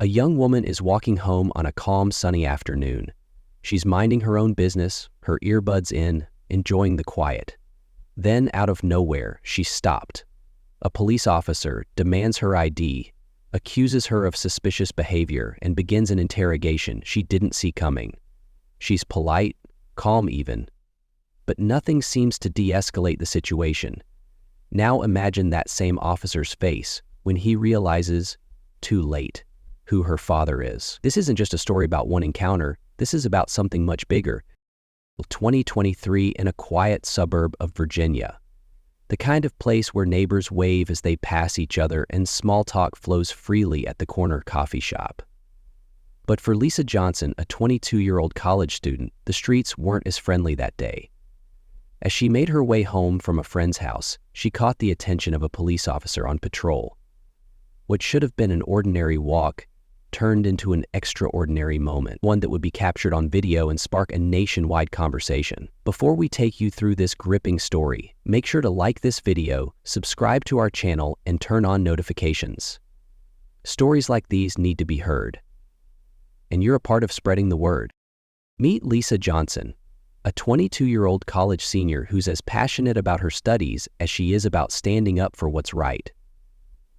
A young woman is walking home on a calm, sunny afternoon. She's minding her own business, her earbuds in, enjoying the quiet. Then, out of nowhere, she's stopped. A police officer demands her ID, accuses her of suspicious behavior, and begins an interrogation she didn't see coming. She's polite, calm even, but nothing seems to de-escalate the situation. Now imagine that same officer's face when he realizes, too late, who her father is. This isn't just a story about one encounter, this is about something much bigger. 2023 in a quiet suburb of Virginia. The kind of place where neighbors wave as they pass each other and small talk flows freely at the corner coffee shop. But for Lisa Johnson, a 22-year-old college student, the streets weren't as friendly that day. As she made her way home from a friend's house, she caught the attention of a police officer on patrol. What should have been an ordinary walk turned into an extraordinary moment, one that would be captured on video and spark a nationwide conversation. Before we take you through this gripping story, make sure to like this video, subscribe to our channel, and turn on notifications. Stories like these need to be heard, and you're a part of spreading the word. Meet Lisa Johnson, a 22-year-old college senior who's as passionate about her studies as she is about standing up for what's right.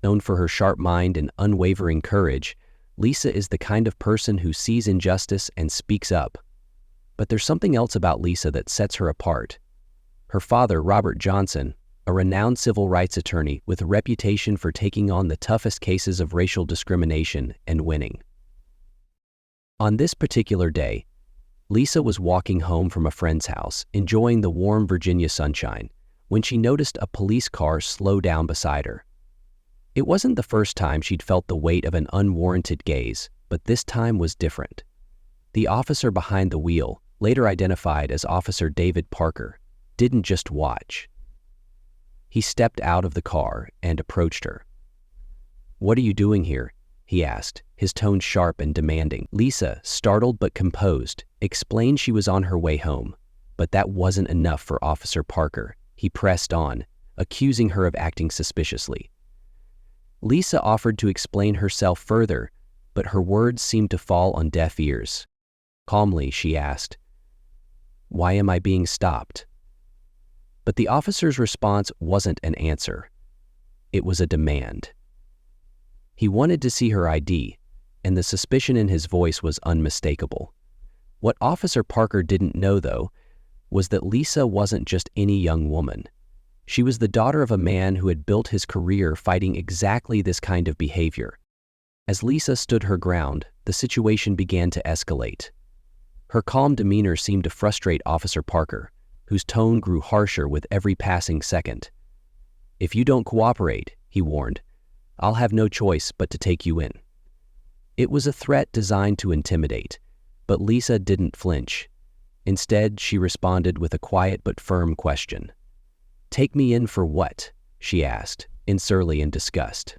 Known for her sharp mind and unwavering courage, Lisa is the kind of person who sees injustice and speaks up. But there's something else about Lisa that sets her apart. Her father, Robert Johnson, a renowned civil rights attorney with a reputation for taking on the toughest cases of racial discrimination and winning. On this particular day, Lisa was walking home from a friend's house, enjoying the warm Virginia sunshine, when she noticed a police car slow down beside her. It wasn't the first time she'd felt the weight of an unwarranted gaze, but this time was different. The officer behind the wheel, later identified as Officer David Parker, didn't just watch. He stepped out of the car and approached her. "What are you doing here?" he asked, his tone sharp and demanding. Lisa, startled but composed, explained she was on her way home, but that wasn't enough for Officer Parker. He pressed on, accusing her of acting suspiciously. Lisa offered to explain herself further, but her words seemed to fall on deaf ears. Calmly, she asked, "Why am I being stopped?" But the officer's response wasn't an answer. It was a demand. He wanted to see her ID, and the suspicion in his voice was unmistakable. What Officer Parker didn't know, though, was that Lisa wasn't just any young woman. She was the daughter of a man who had built his career fighting exactly this kind of behavior. As Lisa stood her ground, the situation began to escalate. Her calm demeanor seemed to frustrate Officer Parker, whose tone grew harsher with every passing second. "If you don't cooperate," he warned, "I'll have no choice but to take you in." It was a threat designed to intimidate, but Lisa didn't flinch. Instead, she responded with a quiet but firm question. "Take me in for what?" she asked, in surly and disgust.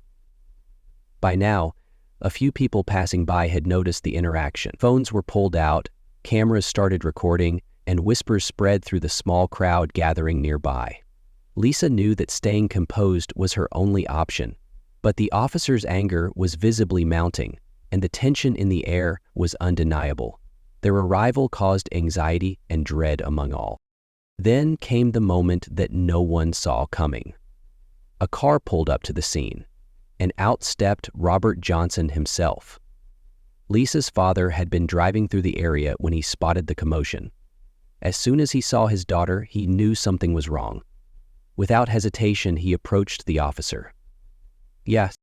By now, a few people passing by had noticed the interaction. Phones were pulled out, cameras started recording, and whispers spread through the small crowd gathering nearby. Lisa knew that staying composed was her only option, but the officer's anger was visibly mounting, and the tension in the air was undeniable. Their arrival caused anxiety and dread among all. Then came the moment that no one saw coming. A car pulled up to the scene, and out stepped Robert Johnson himself. Lisa's father had been driving through the area when he spotted the commotion. As soon as he saw his daughter, he knew something was wrong. Without hesitation, he approached the officer. "Yes,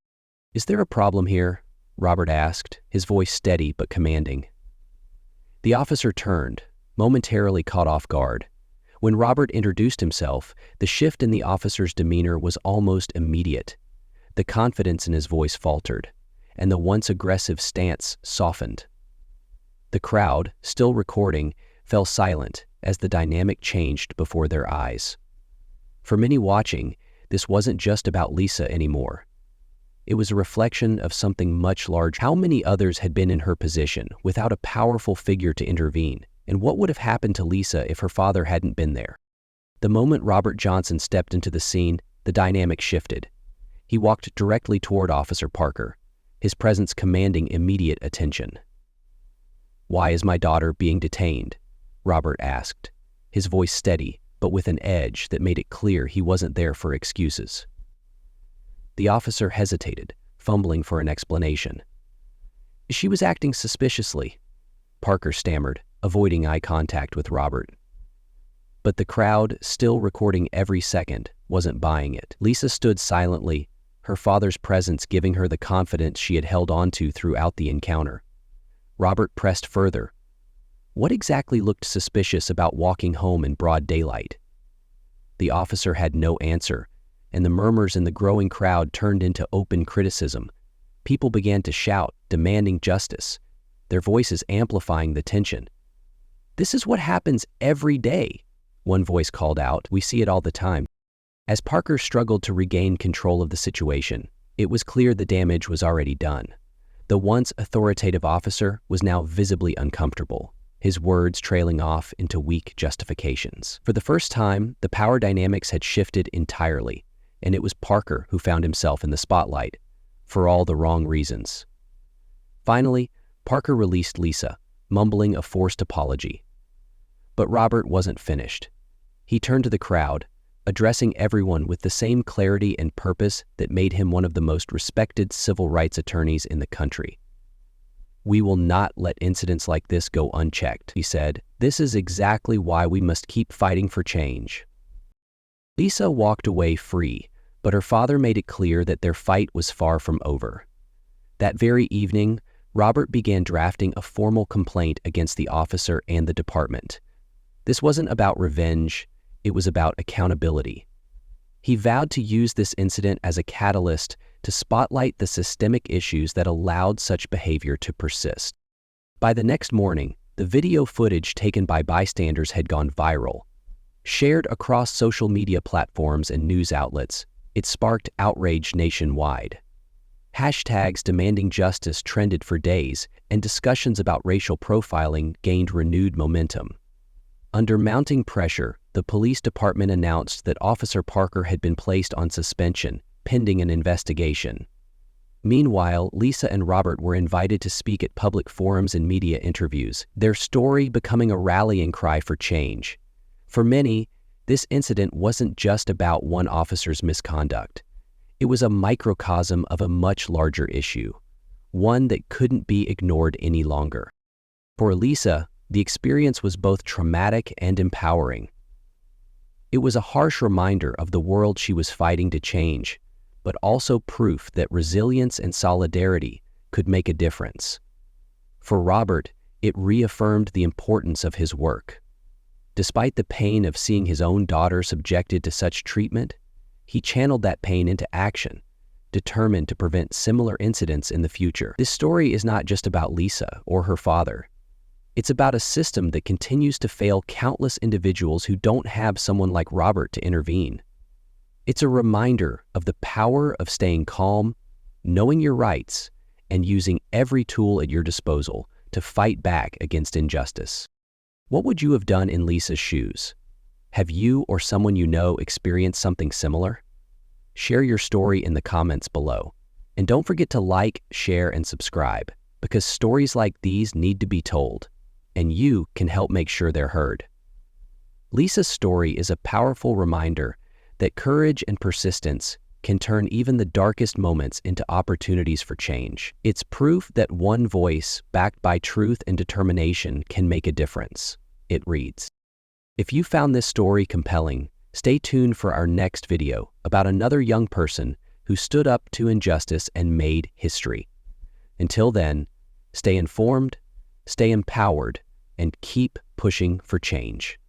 is there a problem here?" Robert asked, his voice steady but commanding. The officer turned, momentarily caught off guard. When Robert introduced himself, the shift in the officer's demeanor was almost immediate. The confidence in his voice faltered, and the once aggressive stance softened. The crowd, still recording, fell silent as the dynamic changed before their eyes. For many watching, this wasn't just about Lisa anymore. It was a reflection of something much larger. How many others had been in her position without a powerful figure to intervene? And what would have happened to Lisa if her father hadn't been there? The moment Robert Johnson stepped into the scene, the dynamic shifted. He walked directly toward Officer Parker, his presence commanding immediate attention. "Why is my daughter being detained?" Robert asked, his voice steady, but with an edge that made it clear he wasn't there for excuses. The officer hesitated, fumbling for an explanation. "She was acting suspiciously," Parker stammered, avoiding eye contact with Robert. But the crowd, still recording every second, wasn't buying it. Lisa stood silently, her father's presence giving her the confidence she had held onto throughout the encounter. Robert pressed further. What exactly looked suspicious about walking home in broad daylight? The officer had no answer, and the murmurs in the growing crowd turned into open criticism. People began to shout, demanding justice, their voices amplifying the tension. "This is what happens every day," one voice called out. "We see it all the time." As Parker struggled to regain control of the situation, it was clear the damage was already done. The once authoritative officer was now visibly uncomfortable, his words trailing off into weak justifications. For the first time, the power dynamics had shifted entirely, and it was Parker who found himself in the spotlight, for all the wrong reasons. Finally, Parker released Lisa, mumbling a forced apology. But Robert wasn't finished. He turned to the crowd, addressing everyone with the same clarity and purpose that made him one of the most respected civil rights attorneys in the country. "We will not let incidents like this go unchecked," he said. "This is exactly why we must keep fighting for change." Lisa walked away free, but her father made it clear that their fight was far from over. That very evening, Robert began drafting a formal complaint against the officer and the department. This wasn't about revenge, it was about accountability. He vowed to use this incident as a catalyst to spotlight the systemic issues that allowed such behavior to persist. By the next morning, the video footage taken by bystanders had gone viral. Shared across social media platforms and news outlets, it sparked outrage nationwide. Hashtags demanding justice trended for days, and discussions about racial profiling gained renewed momentum. Under mounting pressure, the police department announced that Officer Parker had been placed on suspension, pending an investigation. Meanwhile, Lisa and Robert were invited to speak at public forums and media interviews, their story becoming a rallying cry for change. For many, this incident wasn't just about one officer's misconduct. It was a microcosm of a much larger issue, one that couldn't be ignored any longer. For Lisa, the experience was both traumatic and empowering. It was a harsh reminder of the world she was fighting to change, but also proof that resilience and solidarity could make a difference. For Robert, it reaffirmed the importance of his work. Despite the pain of seeing his own daughter subjected to such treatment, he channeled that pain into action, determined to prevent similar incidents in the future. This story is not just about Lisa or her father. It's about a system that continues to fail countless individuals who don't have someone like Robert to intervene. It's a reminder of the power of staying calm, knowing your rights, and using every tool at your disposal to fight back against injustice. What would you have done in Lisa's shoes? Have you or someone you know experienced something similar? Share your story in the comments below. And don't forget to like, share, and subscribe, because stories like these need to be told, and you can help make sure they're heard. Lisa's story is a powerful reminder that courage and persistence can turn even the darkest moments into opportunities for change. It's proof that one voice, backed by truth and determination, can make a difference. It reads, "If you found this story compelling, stay tuned for our next video about another young person who stood up to injustice and made history. Until then, stay informed, stay empowered, and keep pushing for change."